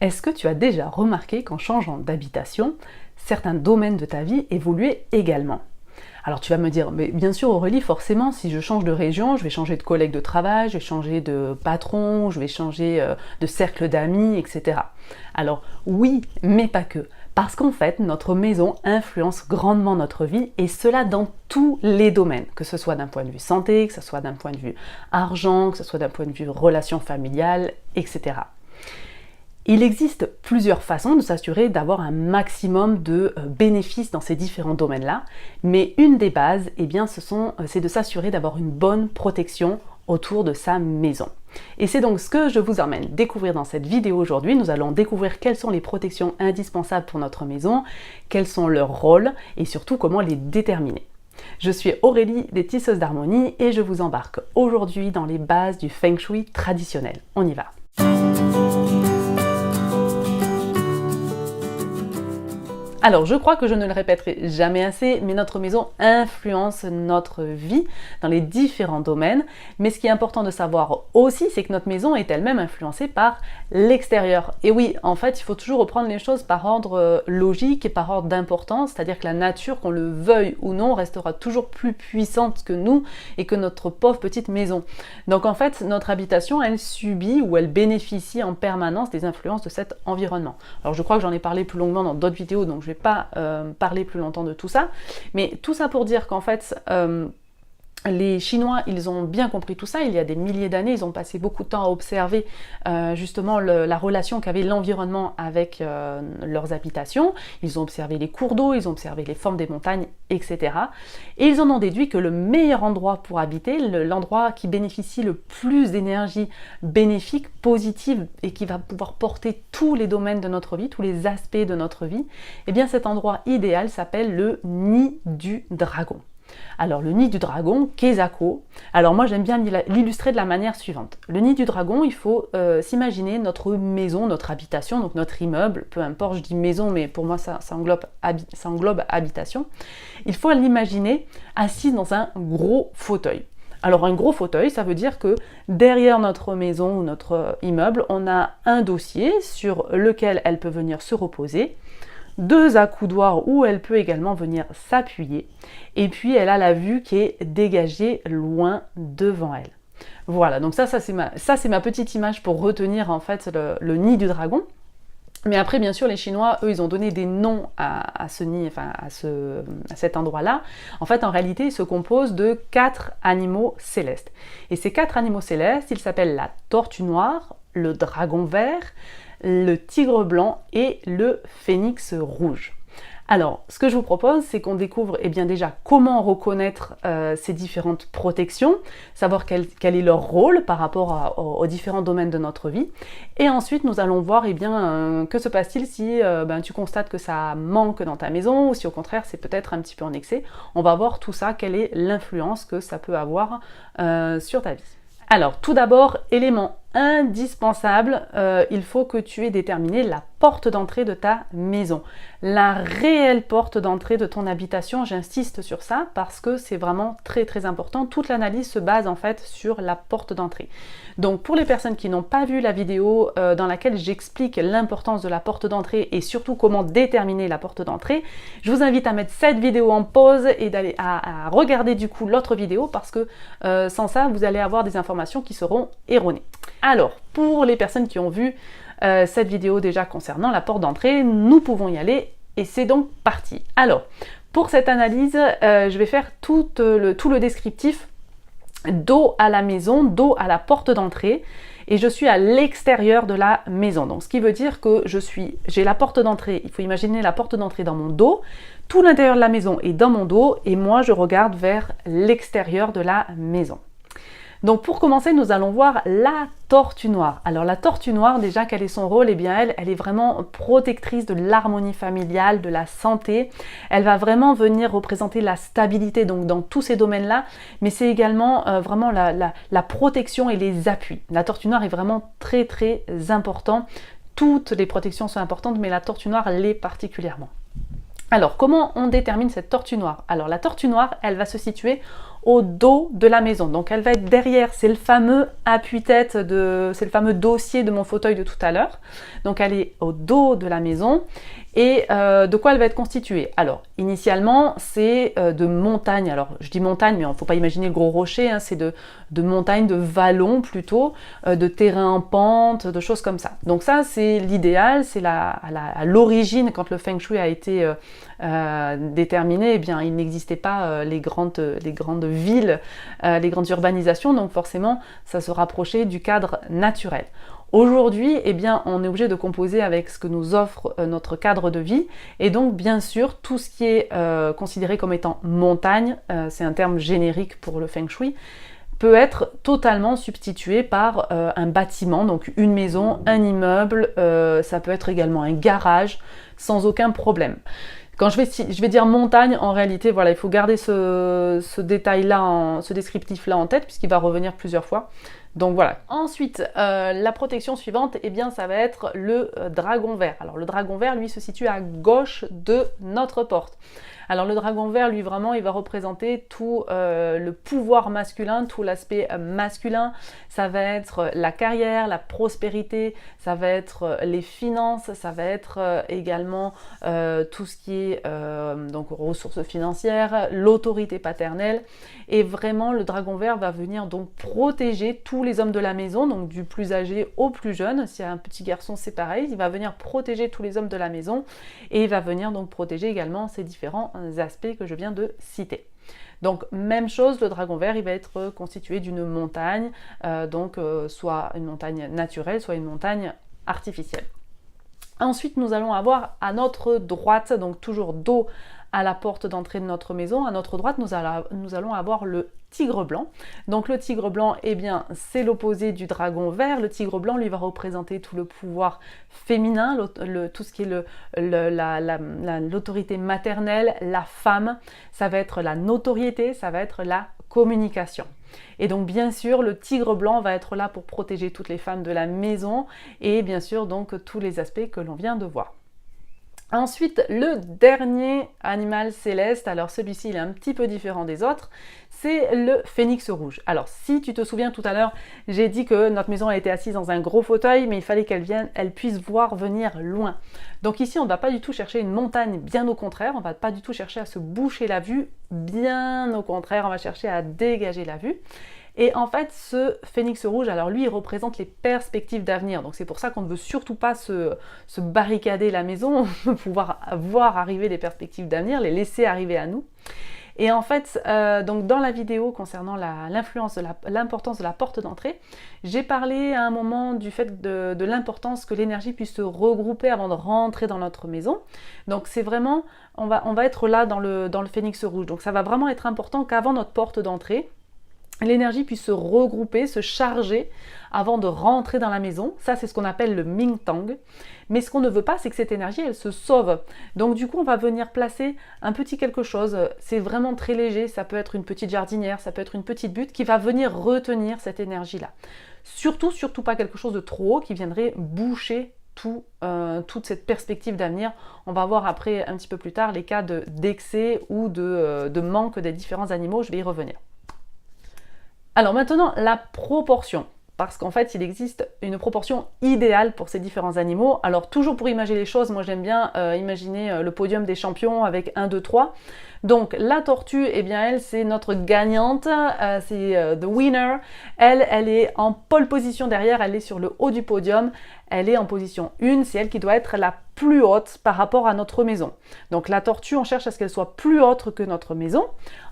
Est-ce que tu as déjà remarqué qu'en changeant d'habitation, certains domaines de ta vie évoluaient également? Alors tu vas me dire, mais bien sûr Aurélie, forcément, si je change de région, je vais changer de collègue de travail, je vais changer de patron, je vais changer de cercle d'amis, etc. Alors oui, mais pas que. Parce qu'en fait, notre maison influence grandement notre vie, et cela dans tous les domaines, que ce soit d'un point de vue santé, que ce soit d'un point de vue argent, que ce soit d'un point de vue relations familiales, etc. Il existe plusieurs façons de s'assurer d'avoir un maximum de bénéfices dans ces différents domaines-là, mais une des bases, eh bien, c'est de s'assurer d'avoir une bonne protection autour de sa maison. Et c'est donc ce que je vous emmène découvrir dans cette vidéo aujourd'hui. Nous allons découvrir quelles sont les protections indispensables pour notre maison, quels sont leurs rôles et surtout comment les déterminer. Je suis Aurélie des Tisseuses d'Harmonie et je vous embarque aujourd'hui dans les bases du Feng Shui traditionnel. On y va! Alors, je crois que je ne le répéterai jamais assez, mais notre maison influence notre vie dans les différents domaines. Mais ce qui est important de savoir aussi, c'est que notre maison est elle-même influencée par l'extérieur. Et oui, en fait, il faut toujours reprendre les choses par ordre logique et par ordre d'importance, c'est-à-dire que la nature, qu'on le veuille ou non, restera toujours plus puissante que nous et que notre pauvre petite maison. Donc en fait, notre habitation, elle subit ou elle bénéficie en permanence des influences de cet environnement. Alors je crois que j'en ai parlé plus longuement dans d'autres vidéos, donc je vais pas parler plus longtemps de tout ça, mais tout ça pour dire qu'en fait les Chinois, ils ont bien compris tout ça. Il y a des milliers d'années, ils ont passé beaucoup de temps à observer justement la relation qu'avait l'environnement avec leurs habitations. Ils ont observé les cours d'eau, ils ont observé les formes des montagnes, etc. Et ils en ont déduit que le meilleur endroit pour habiter, l'endroit qui bénéficie le plus d'énergie bénéfique, positive et qui va pouvoir porter tous les domaines de notre vie, tous les aspects de notre vie, eh bien cet endroit idéal s'appelle le nid du dragon. Alors le nid du dragon, Kezako, alors moi j'aime bien l'illustrer de la manière suivante. Le nid du dragon, il faut s'imaginer notre maison, notre habitation, donc notre immeuble, peu importe, je dis maison, mais pour moi ça englobe habitation. Il faut l'imaginer assise dans un gros fauteuil. Alors un gros fauteuil, ça veut dire que derrière notre maison ou notre immeuble, on a un dossier sur lequel elle peut venir se reposer, deux accoudoirs où elle peut également venir s'appuyer, et puis elle a la vue qui est dégagée loin devant elle. Voilà, donc ça c'est ma petite image pour retenir en fait le nid du dragon. Mais après, bien sûr, les Chinois, eux, ils ont donné des noms à ce nid, enfin à cet endroit-là. En fait, en réalité, il se compose de 4 animaux célestes. Et ces 4 animaux célestes, ils s'appellent la tortue noire, le dragon vert, le tigre blanc et le phénix rouge. Alors, ce que je vous propose, c'est qu'on découvre bien déjà comment reconnaître ces différentes protections, savoir quel est leur rôle par rapport aux différents domaines de notre vie. Et ensuite, nous allons voir que se passe-t-il si tu constates que ça manque dans ta maison ou si au contraire c'est peut-être un petit peu en excès. On va voir tout ça, quelle est l'influence que ça peut avoir sur ta vie. Alors, tout d'abord, élément indispensable, il faut que tu aies déterminé la porte d'entrée de ta maison. La réelle porte d'entrée de ton habitation, j'insiste sur ça parce que c'est vraiment très très important. Toute l'analyse se base en fait sur la porte d'entrée. Donc pour les personnes qui n'ont pas vu la vidéo dans laquelle j'explique l'importance de la porte d'entrée et surtout comment déterminer la porte d'entrée, je vous invite à mettre cette vidéo en pause et d'aller à regarder du coup l'autre vidéo parce que sans ça vous allez avoir des informations qui seront erronées. Alors, pour les personnes qui ont vu cette vidéo déjà concernant la porte d'entrée, nous pouvons y aller et c'est donc parti. Alors, pour cette analyse, je vais faire tout le descriptif dos à la maison, dos à la porte d'entrée et je suis à l'extérieur de la maison. Donc, ce qui veut dire que j'ai la porte d'entrée, il faut imaginer la porte d'entrée dans mon dos, tout l'intérieur de la maison est dans mon dos et moi je regarde vers l'extérieur de la maison. Donc pour commencer, nous allons voir la tortue noire. Alors la tortue noire, déjà, quel est son rôle? Eh bien elle est vraiment protectrice de l'harmonie familiale, de la santé. Elle va vraiment venir représenter la stabilité donc dans tous ces domaines-là, mais c'est également vraiment la protection et les appuis. La tortue noire est vraiment très très important. Toutes les protections sont importantes, mais la tortue noire l'est particulièrement. Alors, comment on détermine cette tortue noire? Alors, la tortue noire, elle va se situer au dos de la maison. Donc elle va être derrière, c'est le fameux appuie-tête, c'est le fameux dossier de mon fauteuil de tout à l'heure. Donc elle est au dos de la maison. Et de quoi elle va être constituée? Alors, initialement, c'est de montagnes. Alors, je dis montagne, mais il ne faut pas imaginer le gros rocher, hein, c'est de montagnes, de vallons plutôt, de terrains en pente, de choses comme ça. Donc ça, c'est l'idéal, c'est à l'origine, quand le Feng Shui a été déterminé, eh bien, il n'existait pas les grandes villes, les grandes urbanisations, donc forcément, ça se rapprochait du cadre naturel. Aujourd'hui, eh bien, on est obligé de composer avec ce que nous offre notre cadre de vie, et donc bien sûr tout ce qui est considéré comme étant montagne, c'est un terme générique pour le Feng Shui, peut être totalement substitué par un bâtiment, donc une maison, un immeuble, ça peut être également un garage, sans aucun problème. Quand je vais dire montagne, en réalité, voilà, il faut garder ce détail-là, ce descriptif-là en tête, puisqu'il va revenir plusieurs fois. Donc voilà. Ensuite, la protection suivante, eh bien, ça va être le dragon vert. Alors le dragon vert, lui, se situe à gauche de notre porte. Alors le dragon vert, lui, vraiment, il va représenter tout le pouvoir masculin, tout l'aspect masculin. Ça va être la carrière, la prospérité, ça va être les finances, ça va être également tout ce qui est donc ressources financières, l'autorité paternelle. Et vraiment, le dragon vert va venir donc protéger tous les hommes de la maison, donc du plus âgé au plus jeune. S'il y a un petit garçon, c'est pareil, il va venir protéger tous les hommes de la maison et il va venir donc protéger également ces différents aspects que je viens de citer. Donc même chose, le dragon vert, il va être constitué d'une montagne, soit une montagne naturelle, soit une montagne artificielle. Ensuite, nous allons avoir à notre droite, donc toujours dos à la porte d'entrée de notre maison, à notre droite, nous allons avoir le tigre blanc. Donc le tigre blanc, eh bien, c'est l'opposé du dragon vert. Le tigre blanc, lui, va représenter tout le pouvoir féminin, tout ce qui est l'autorité maternelle, la femme. Ça va être la notoriété, ça va être la communication. Et donc bien sûr, le tigre blanc va être là pour protéger toutes les femmes de la maison et bien sûr donc tous les aspects que l'on vient de voir. Ensuite, le dernier animal céleste, alors celui-ci il est un petit peu différent des autres, c'est le phénix rouge. Alors si tu te souviens tout à l'heure, j'ai dit que notre maison a été assise dans un gros fauteuil, mais il fallait qu'elle puisse voir venir loin. Donc ici on ne va pas du tout chercher une montagne, bien au contraire, on ne va pas du tout chercher à se boucher la vue, bien au contraire, on va chercher à dégager la vue. Et en fait, ce phénix rouge, alors lui, il représente les perspectives d'avenir. Donc c'est pour ça qu'on ne veut surtout pas se barricader la maison, on veut pouvoir voir arriver les perspectives d'avenir, les laisser arriver à nous. Et en fait, donc dans la vidéo concernant l'importance de la porte d'entrée, j'ai parlé à un moment du fait de l'importance que l'énergie puisse se regrouper avant de rentrer dans notre maison. Donc c'est vraiment, on va être là dans le phénix rouge. Donc ça va vraiment être important qu'avant notre porte d'entrée, l'énergie puisse se regrouper, se charger avant de rentrer dans la maison. Ça, c'est ce qu'on appelle le Ming Tang. Mais ce qu'on ne veut pas, c'est que cette énergie, elle se sauve. Donc du coup, on va venir placer un petit quelque chose. C'est vraiment très léger. Ça peut être une petite jardinière, ça peut être une petite butte qui va venir retenir cette énergie-là. Surtout pas quelque chose de trop haut qui viendrait boucher toute cette perspective d'avenir. On va voir après, un petit peu plus tard, les cas d'excès ou de manque des différents animaux. Je vais y revenir. Alors maintenant, la proportion, parce qu'en fait, il existe une proportion idéale pour ces différents animaux. Alors toujours pour imaginer les choses, moi j'aime bien imaginer le podium des champions avec 1, 2, 3. Donc la tortue, eh bien elle, c'est notre gagnante, c'est the winner. Elle est en pole position derrière, elle est sur le haut du podium. Elle est en position 1, c'est elle qui doit être la plus haute par rapport à notre maison. Donc la tortue, on cherche à ce qu'elle soit plus haute que notre maison.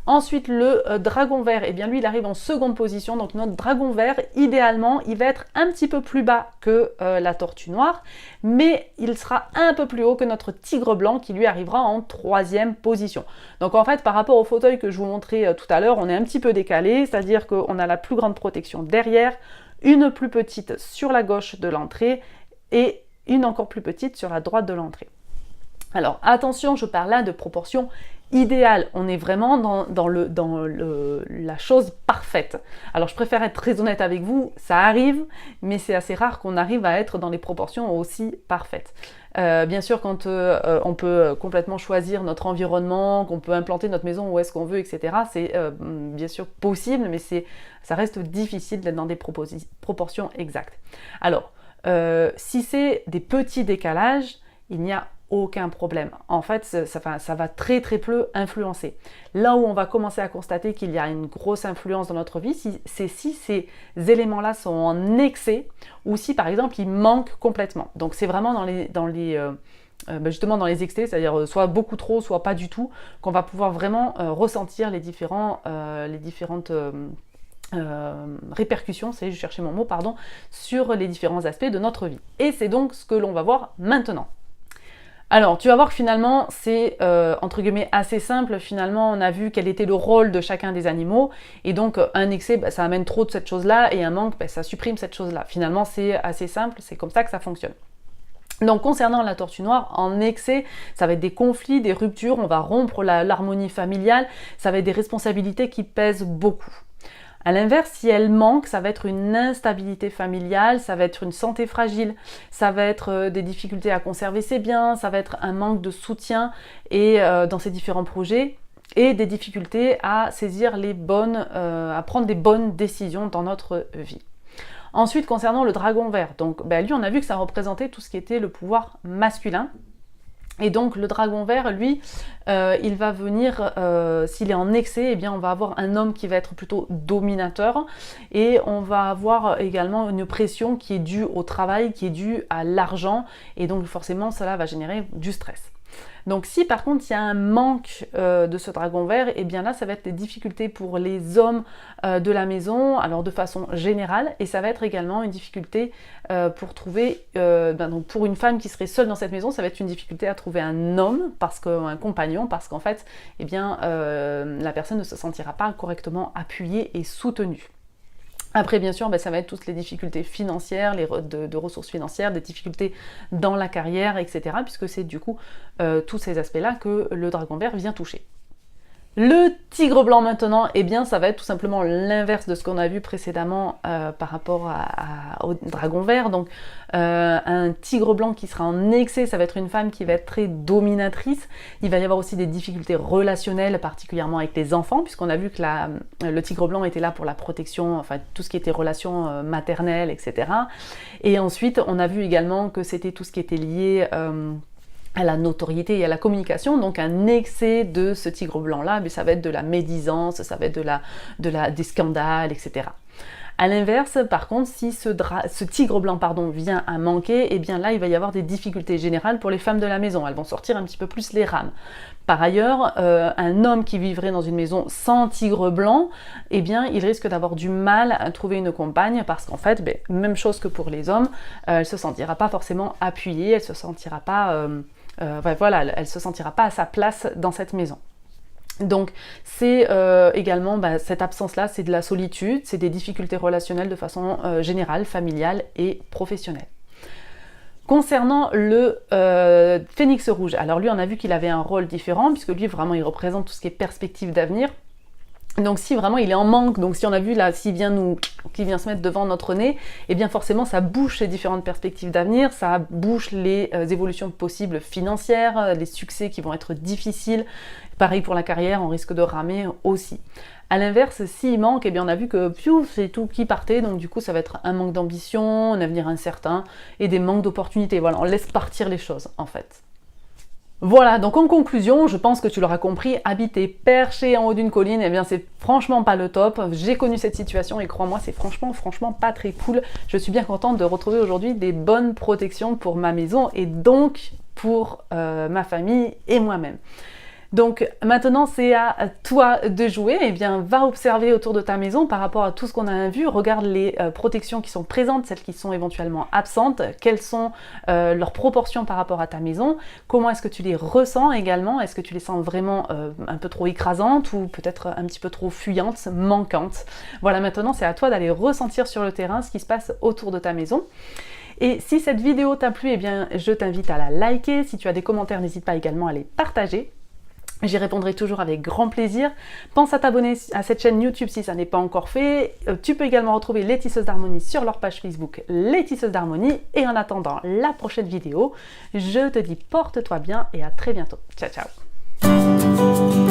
Ensuite, le dragon vert, eh bien lui, il arrive en seconde position. Donc notre dragon vert, idéalement, il va être un petit peu plus bas que la tortue noire, mais il sera un peu plus haut que notre tigre blanc qui lui arrivera en troisième position. Donc en fait, par rapport au fauteuil que je vous montrais tout à l'heure, on est un petit peu décalé, c'est-à-dire qu'on a la plus grande protection derrière, une plus petite sur la gauche de l'entrée et une encore plus petite sur la droite de l'entrée. Alors attention, je parle là de proportions idéales. On est vraiment dans la chose parfaite. Alors je préfère être très honnête avec vous, ça arrive, mais c'est assez rare qu'on arrive à être dans les proportions aussi parfaites. Bien sûr, quand on peut complètement choisir notre environnement, qu'on peut implanter notre maison où est-ce qu'on veut, etc., c'est bien sûr possible, mais ça reste difficile d'être dans des proportions exactes. Alors, si c'est des petits décalages, il n'y a aucun problème. En fait, ça va très très peu influencer. Là où on va commencer à constater qu'il y a une grosse influence dans notre vie, c'est si ces éléments-là sont en excès ou si par exemple ils manquent complètement. Donc c'est vraiment justement dans les excès, c'est-à-dire soit beaucoup trop, soit pas du tout, qu'on va pouvoir vraiment ressentir les différentes répercussions, je cherchais mon mot, pardon, sur les différents aspects de notre vie. Et c'est donc ce que l'on va voir maintenant. Alors, tu vas voir que finalement, c'est entre guillemets assez simple. Finalement, on a vu quel était le rôle de chacun des animaux. Et donc, un excès, ça amène trop de cette chose-là, et un manque, ça supprime cette chose-là. Finalement, c'est assez simple, c'est comme ça que ça fonctionne. Donc, concernant la tortue noire, en excès, ça va être des conflits, des ruptures, on va rompre l'harmonie familiale, ça va être des responsabilités qui pèsent beaucoup. À l'inverse, si elle manque, ça va être une instabilité familiale, ça va être une santé fragile, ça va être des difficultés à conserver ses biens, ça va être un manque de soutien dans ses différents projets et des difficultés à saisir à prendre des bonnes décisions dans notre vie. Ensuite, concernant le dragon vert, donc lui, on a vu que ça représentait tout ce qui était le pouvoir masculin. Et donc le dragon vert, lui, il va venir, s'il est en excès, eh bien on va avoir un homme qui va être plutôt dominateur et on va avoir également une pression qui est due au travail, qui est due à l'argent et donc forcément cela va générer du stress. Donc si par contre il y a un manque de ce dragon vert, et bien là ça va être des difficultés pour les hommes de la maison, alors de façon générale, et ça va être également une difficulté pour trouver, donc pour une femme qui serait seule dans cette maison, ça va être une difficulté à trouver un homme, un compagnon, parce qu'en fait, eh bien, la personne ne se sentira pas correctement appuyée et soutenue. Après, bien sûr, ça va être toutes les difficultés financières, de ressources financières, des difficultés dans la carrière, etc. Puisque c'est du coup tous ces aspects-là que le dragon vert vient toucher. Le tigre blanc maintenant, eh bien ça va être tout simplement l'inverse de ce qu'on a vu précédemment par rapport au dragon vert. Donc un tigre blanc qui sera en excès, ça va être une femme qui va être très dominatrice. Il va y avoir aussi des difficultés relationnelles, particulièrement avec les enfants, puisqu'on a vu que le tigre blanc était là pour la protection, enfin tout ce qui était relations maternelles, etc. Et ensuite, on a vu également que c'était tout ce qui était lié à la notoriété et à la communication, donc un excès de ce tigre blanc-là, mais ça va être de la médisance, ça va être des scandales, etc. A l'inverse, par contre, si ce tigre blanc vient à manquer, eh bien là, il va y avoir des difficultés générales pour les femmes de la maison. Elles vont sortir un petit peu plus les rames. Par ailleurs, un homme qui vivrait dans une maison sans tigre blanc, eh bien, il risque d'avoir du mal à trouver une compagne parce qu'en fait, même chose que pour les hommes, elle se sentira pas forcément appuyée, elle se sentira pas... elle se sentira pas à sa place dans cette maison. Donc c'est également cette absence-là, c'est de la solitude, c'est des difficultés relationnelles de façon générale, familiale et professionnelle. Concernant le phénix rouge, alors lui on a vu qu'il avait un rôle différent puisque lui vraiment il représente tout ce qui est perspective d'avenir. Donc si vraiment il est en manque, donc si on a vu là, s'il vient se mettre devant notre nez, eh bien forcément ça bouche les différentes perspectives d'avenir, ça bouche les évolutions possibles financières, les succès qui vont être difficiles. Pareil pour la carrière, on risque de ramer aussi. A l'inverse, s'il manque, eh bien on a vu que c'est tout qui partait, donc du coup ça va être un manque d'ambition, un avenir incertain et des manques d'opportunités. Voilà, on laisse partir les choses en fait. Voilà, donc en conclusion, je pense que tu l'auras compris, habiter perché en haut d'une colline, eh bien c'est franchement pas le top. J'ai connu cette situation et crois-moi, c'est franchement pas très cool. Je suis bien contente de retrouver aujourd'hui des bonnes protections pour ma maison et donc pour ma famille et moi-même. Donc maintenant c'est à toi de jouer, eh bien va observer autour de ta maison par rapport à tout ce qu'on a vu, regarde les protections qui sont présentes, celles qui sont éventuellement absentes, quelles sont leurs proportions par rapport à ta maison, comment est-ce que tu les ressens également, est-ce que tu les sens vraiment un peu trop écrasantes ou peut-être un petit peu trop fuyantes, manquantes. Voilà, maintenant c'est à toi d'aller ressentir sur le terrain ce qui se passe autour de ta maison. Et si cette vidéo t'a plu, eh bien, je t'invite à la liker. Si tu as des commentaires, n'hésite pas également à les partager. J'y répondrai toujours avec grand plaisir. Pense à t'abonner à cette chaîne YouTube si ça n'est pas encore fait. Tu peux également retrouver les Tisseuses d'Harmonie sur leur page Facebook, les Tisseuses d'Harmonie. Et en attendant la prochaine vidéo, je te dis porte-toi bien et à très bientôt. Ciao, ciao.